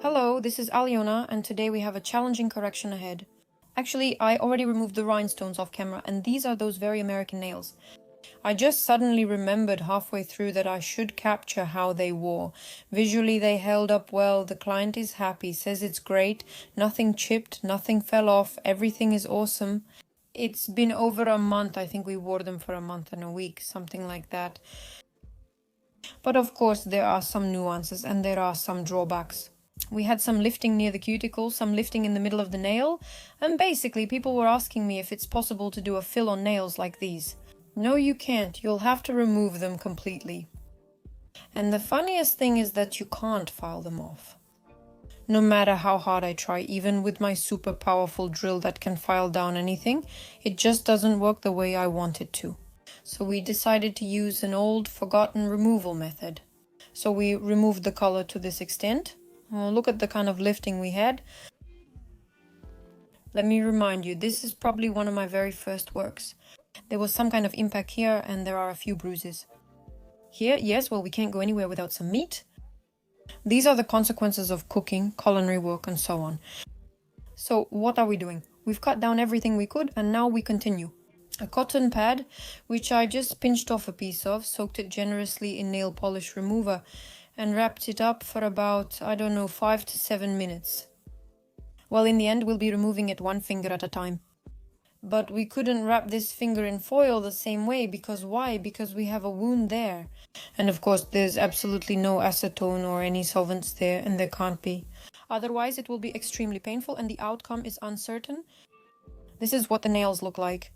Hello, this is Aliona, and today we have a challenging correction ahead. Actually, I already removed the rhinestones off camera, and these are those very American nails. I just suddenly remembered halfway through that I should capture how they wore. Visually, they held up well, the client is happy, says it's great, nothing chipped, nothing fell off, everything is awesome. It's been over a month, I think we wore them for a month and a week, something like that. But of course, there are some nuances and there are some drawbacks. We had some lifting near the cuticle, some lifting in the middle of the nail, and basically people were asking me if it's possible to do a fill on nails like these. No, you can't. You'll have to remove them completely. And the funniest thing is that you can't file them off. No matter how hard I try, even with my super powerful drill that can file down anything, it just doesn't work the way I want it to. So we decided to use an old, forgotten removal method. So we removed the color to this extent. Look at the kind of lifting we had. Let me remind you, this is probably one of my very first works. There was some kind of impact here and there are a few bruises. Here, yes, well, we can't go anywhere without some meat. These are the consequences of cooking, culinary work, and so on. So what are we doing? We've cut down everything we could and now we continue. A cotton pad, which I just pinched off a piece of, soaked it generously in nail polish remover, and wrapped it up for about, 5 to 7 minutes. Well, in the end, we'll be removing it one finger at a time. But we couldn't wrap this finger in foil the same way, because why? Because we have a wound there. And of course, there's absolutely no acetone or any solvents there, and there can't be. Otherwise, it will be extremely painful and the outcome is uncertain. This is what the nails look like.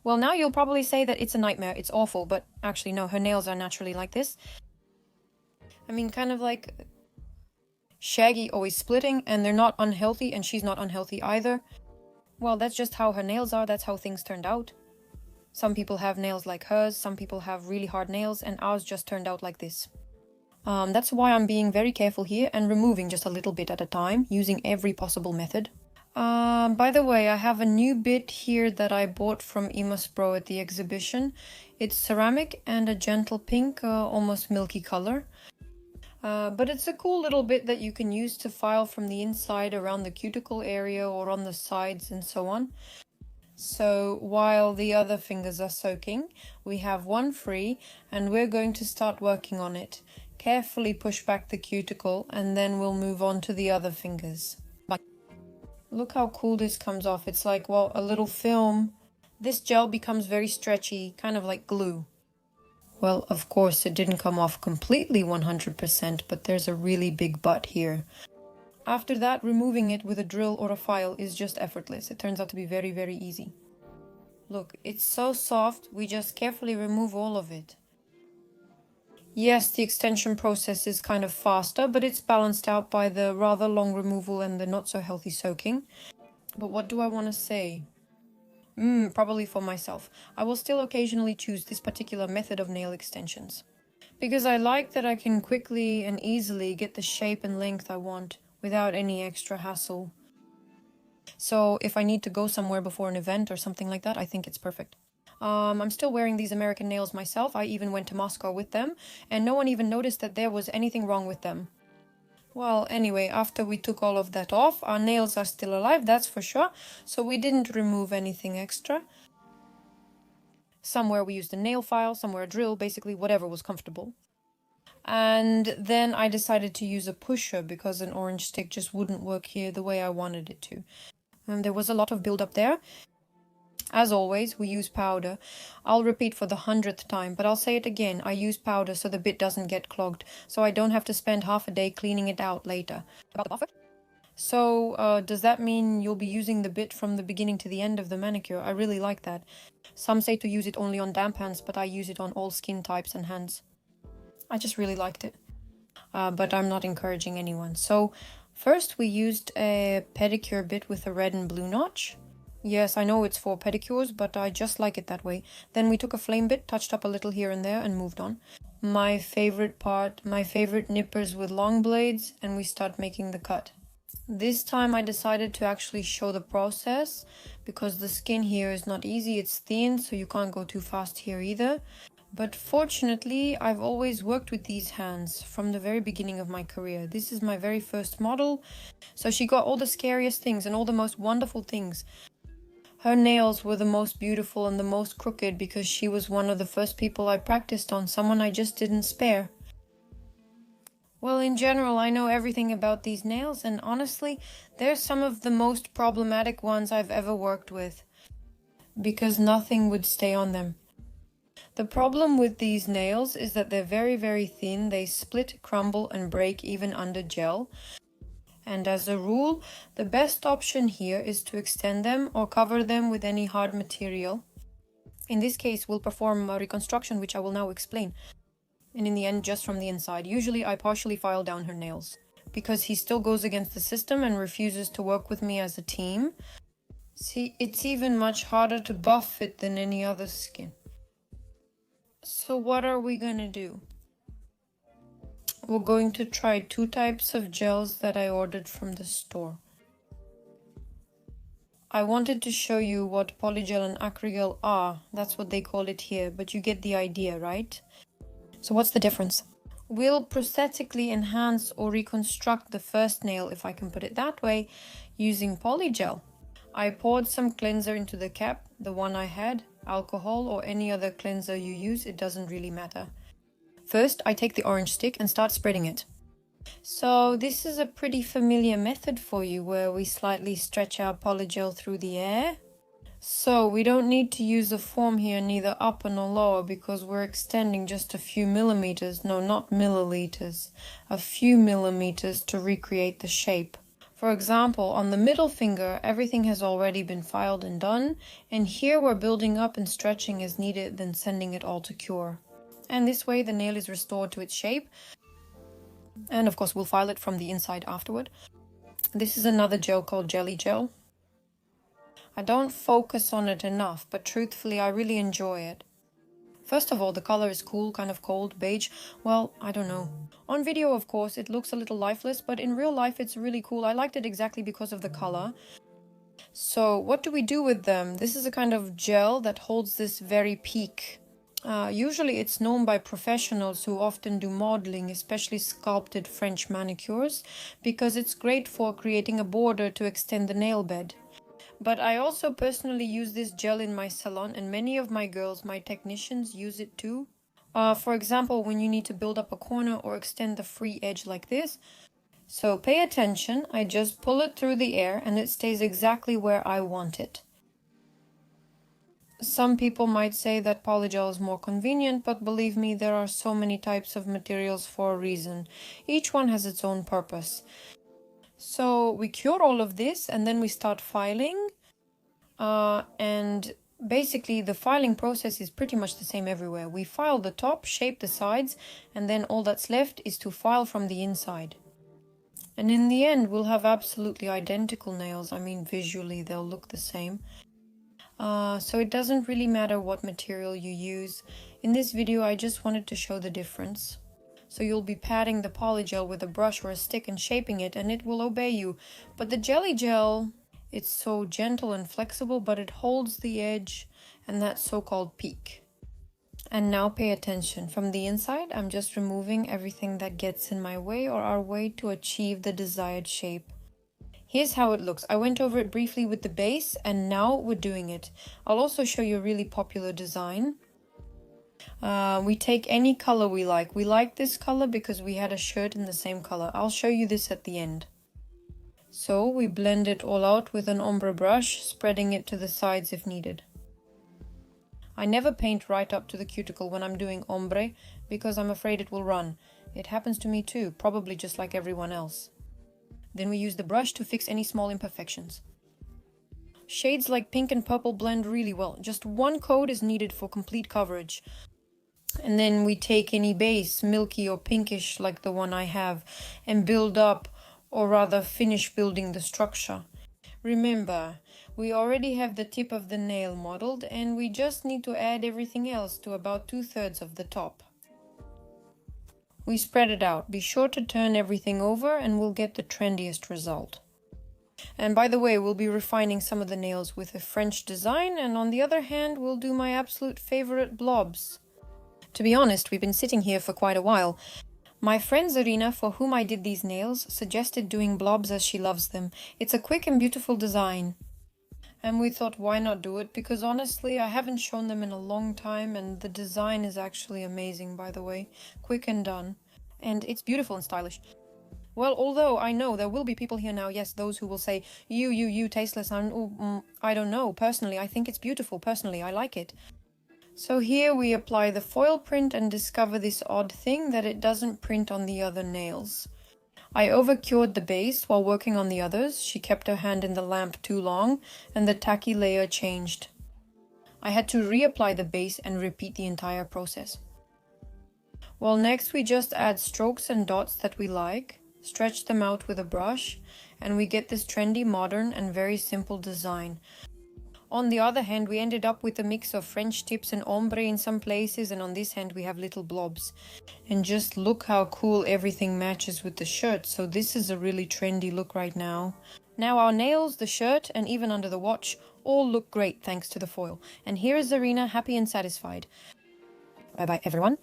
Well, now you'll probably say that it's a nightmare, it's awful, but actually no, her nails are naturally like this. I mean, kind of like shaggy, always splitting, and they're not unhealthy, and she's not unhealthy either. Well, that's just how her nails are, that's how things turned out. Some people have nails like hers, some people have really hard nails, and ours just turned out like this. That's why I'm being very careful here and removing just a little bit at a time, using every possible method. By the way, I have a new bit here that I bought from Pro at the exhibition. It's ceramic and a gentle pink, almost milky color. But it's a cool little bit that you can use to file from the inside around the cuticle area or on the sides and so on. So while the other fingers are soaking, we have one free and we're going to start working on it. Carefully push back the cuticle and then we'll move on to the other fingers. Look how cool this comes off. It's like, well, a little film. This gel becomes very stretchy, kind of like glue. Well, of course, it didn't come off completely 100%, but there's a really big but here. After that, removing it with a drill or a file is just effortless. It turns out to be very, very easy. Look, it's so soft, we just carefully remove all of it. Yes, the extension process is kind of faster, but it's balanced out by the rather long removal and the not so healthy soaking. But what do I want to say? Probably for myself. I will still occasionally choose this particular method of nail extensions. Because I like that I can quickly and easily get the shape and length I want without any extra hassle. So if I need to go somewhere before an event or something like that, I think it's perfect. I'm still wearing these American nails myself. I even went to Moscow with them, and no one even noticed that there was anything wrong with them. Well, anyway, after we took all of that off, our nails are still alive, that's for sure, so we didn't remove anything extra. Somewhere we used a nail file, somewhere a drill, basically whatever was comfortable. And then I decided to use a pusher because an orange stick just wouldn't work here the way I wanted it to. There was a lot of build-up there. As always, we use powder. I'll repeat for the 100th time, but I'll say it again. I use powder so the bit doesn't get clogged, so I don't have to spend half a day cleaning it out later. So, does that mean you'll be using the bit from the beginning to the end of the manicure? I really like that. Some say to use it only on damp hands, but I use it on all skin types and hands. I just really liked it. But I'm not encouraging anyone. So, first we used a pedicure bit with a red and blue notch. Yes, I know it's for pedicures, but I just like it that way. Then we took a flame bit, touched up a little here and there, and moved on. My favorite part, my favorite nippers with long blades, and we start making the cut. This time I decided to actually show the process, because the skin here is not easy, it's thin, so you can't go too fast here either. But fortunately, I've always worked with these hands from the very beginning of my career. This is my very first model, so she got all the scariest things and all the most wonderful things. Her nails were the most beautiful and the most crooked because she was one of the first people I practiced on, someone I just didn't spare. Well, in general, I know everything about these nails, and honestly, they're some of the most problematic ones I've ever worked with, because nothing would stay on them. The problem with these nails is that they're very, very thin. They split, crumble, and break even under gel. And as a rule, the best option here is to extend them or cover them with any hard material. In this case, we'll perform a reconstruction, which I will now explain. And in the end, just from the inside. Usually I partially file down her nails because he still goes against the system and refuses to work with me as a team. See, it's even much harder to buff it than any other skin. So what are we gonna do? We're going to try 2 types of gels that I ordered from the store. I wanted to show you what polygel and acrygel are. That's what they call it here, but you get the idea, right? So what's the difference? We'll prosthetically enhance or reconstruct the first nail, if I can put it that way, using polygel. I poured some cleanser into the cap, the one I had, alcohol or any other cleanser you use, it doesn't really matter. First, I take the orange stick and start spreading it. So this is a pretty familiar method for you where we slightly stretch our polygel through the air. So we don't need to use a form here, neither upper nor lower, because we're extending just a few millimeters, no, not milliliters, a few millimeters to recreate the shape. For example, on the middle finger, everything has already been filed and done, and here we're building up and stretching as needed, then sending it all to cure. And this way the nail is restored to its shape, and of course we'll file it from the inside afterward. This is another gel called Jelly Gel. I don't focus on it enough, but truthfully I really enjoy it. First of all, the color is cool, kind of cold, beige. Well, I don't know. On video, of course, it looks a little lifeless, but in real life it's really cool. I liked it exactly because of the color. So what do we do with them? This is a kind of gel that holds this very peak. Usually it's known by professionals who often do modeling, especially sculpted French manicures, because it's great for creating a border to extend the nail bed. But I also personally use this gel in my salon, and many of my girls, my technicians, use it too. For example, when you need to build up a corner or extend the free edge like this. So pay attention, I just pull it through the air and it stays exactly where I want it. Some people might say that polygel is more convenient, but believe me, there are so many types of materials for a reason. Each one has its own purpose. So we cure all of this and then we start filing. And basically the filing process is pretty much the same everywhere. We file the top, shape the sides, and then all that's left is to file from the inside. And in the end, we'll have absolutely identical nails. I mean, visually they'll look the same. So it doesn't really matter what material you use. In this video, I just wanted to show the difference. So you'll be patting the polygel with a brush or a stick and shaping it, and it will obey you. But the jelly gel, it's so gentle and flexible, but it holds the edge and that so-called peak. And now pay attention. From the inside, I'm just removing everything that gets in my way or our way to achieve the desired shape. Here's how it looks. I went over it briefly with the base, and now we're doing it. I'll also show you a really popular design. We take any color we like. We like this color because we had a shirt in the same color. I'll show you this at the end. So we blend it all out with an ombre brush, spreading it to the sides if needed. I never paint right up to the cuticle when I'm doing ombre because I'm afraid it will run. It happens to me too, probably just like everyone else. Then we use the brush to fix any small imperfections. Shades like pink and purple blend really well. Just one coat is needed for complete coverage. And then we take any base, milky or pinkish like the one I have, and build up, or rather finish building the structure. Remember, we already have the tip of the nail modeled, and we just need to add everything else to about 2/3 of the top. We spread it out. Be sure to turn everything over and we'll get the trendiest result. And by the way, we'll be refining some of the nails with a French design, and on the other hand, we'll do my absolute favorite blobs. To be honest, we've been sitting here for quite a while. My friend Zarina, for whom I did these nails, suggested doing blobs as she loves them. It's a quick and beautiful design. And we thought, why not do it? Because honestly, I haven't shown them in a long time, and the design is actually amazing, by the way. Quick and done. And it's beautiful and stylish. Well, although I know there will be people here now, yes, those who will say, you, tasteless, I don't know. Personally, I think it's beautiful. Personally, I like it. So here we apply the foil print and discover this odd thing that it doesn't print on the other nails. I over-cured the base while working on the others. She kept her hand in the lamp too long, and the tacky layer changed. I had to reapply the base and repeat the entire process. Well, next we just add strokes and dots that we like, stretch them out with a brush, and we get this trendy, modern, and very simple design. On the other hand, we ended up with a mix of French tips and ombre in some places, and on this hand we have little blobs. And just look how cool everything matches with the shirt, so this is a really trendy look right now. Now our nails, the shirt, and even under the watch all look great thanks to the foil. And here is Zarina, happy and satisfied. Bye bye everyone.